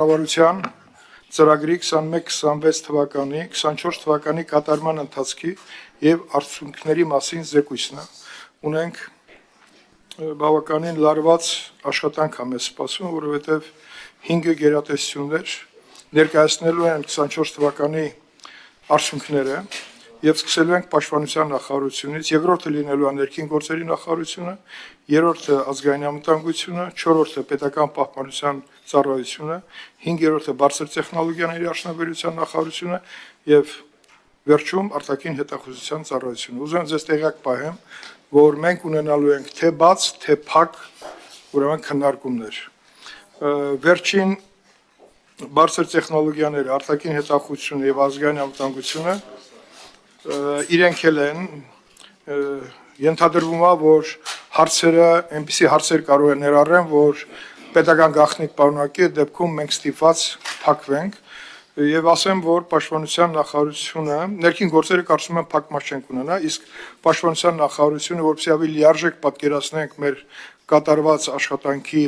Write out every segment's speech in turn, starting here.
Կառավարության ծրագրի 21-26 թվականի 24 թվականի կատարման ընթացքի եւ արդյունքների մասին զեկույցն է։ Ունենք բավականին լարված աշխատանք է մեզ սպասում, որովհետեւ 5 գերատեսչություններ ներկայացնելու են 24 թվականի արդյունքները եւ սկսելու ենք պաշտպանության նախարարությունից, երկրորդը լինելու է ներքին գործերի նախարարությունը, երրորդը ազգային անվտանգությունը, չորրորդը պետական պահպանության ծառայությունը, 5-րդը բարձր տեխնոլոգիաների արդյունաբերության նախարարությունը եւ վերջում արտաքին հետախուզության ծառայությունը։ Ուզում եմ ձեզ տեղյակ պահեմ, որ մենք ունենալու ենք թե բաց, թե փակ, ուրեմն քննարկումներ։ Վերջին բարձր տեխնոլոգիաները, արտաքին հետախուզությունը եւ ազգային անվտանգությունը իրենք էլ են ենթադրվում է, որ հարցերը այնպիսի հարցեր կարող են ներառեն, որ պետական գաղտնիք պարունակի դեպքում մենք ստիպված փակվենք եւ ասեմ, որ պաշտպանության նախարարությունը ներքին գործերը կարծում եմ փակման չենք ունենա, իսկ պաշտպանության նախարարությունը, որպեսզի ավելի լիարժեք պատկերացնենք մեր կատարված աշխատանքի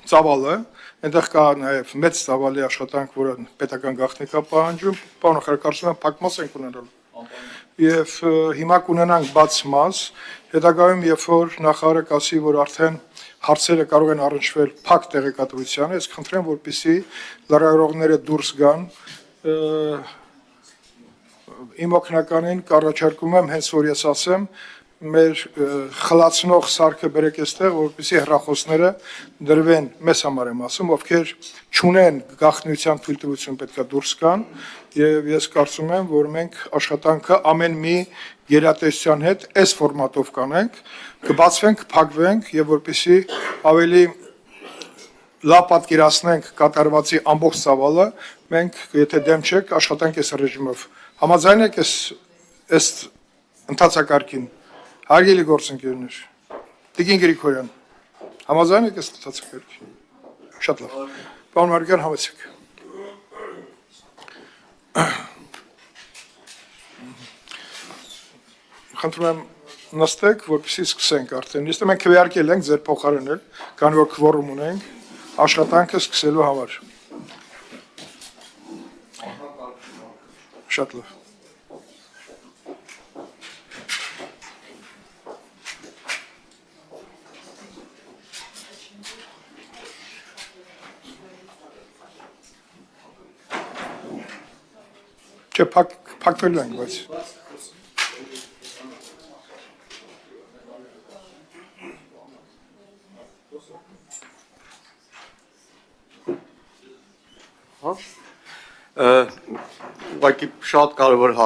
ծավալը, այնտեղ կա նաև մեծ ծավալի աշխատանք, որը պետական գաղտնիք է պահանջում, պարոն նախարար, կարծում եմ փակ մաս ենք ունենալու։ Եվ հիմա կունենանք բաց մաս, հետագայում երբ որ նախարարը կասի, որ արդեն հարցերը կարող են առնչվել փակ տեղեկատվությանը, ես խնդրեմ, որպեսզի լրագրողները դուրս գան, իմ օգնականին կառաջարկում եմ, հենց որ ես ասեմ, մեր խլացնող սարքը բերեք այստեղ, որպեսզի հեռախոսները դրվեն, մեզ համար եմ ասում, ովքեր չունեն գաղտնիության թույլտվություն պետք է դուրս գան, եւ ես կարծում եմ, որ մենք աշխատանքը ամեն մի գերատեսչության հետ այս ֆորմատով կանենք, կբացվենք, փակվենք եւ որպեսզի ավելի լավ պատկերացնենք կատարվածի ամբողջ ծավալը, մենք եթե դեմ չեք, աշխատանք այս ռեժիմով։ Համաձայն եք այս ընթացակարգին։ Հարգելի գործընկերներ, Տիկին Գրիգորյան, համաձայն եք այս ընթացակարգին։ Շատ լավ։ Պարոն Մարգարյան, համեցեք։ Խնդրում եմ նստեք, որպեսզի սկսենք արդեն։ Իսկ մենք քվեարկել ենք ձեր փոխարենել, քանի որ քվորում ունենք, աշխատանքը սկսելու համար։ Շատ լավ։ Չէ, փակվելու ենք, բայց ուղղակի շատ կարևոր հարց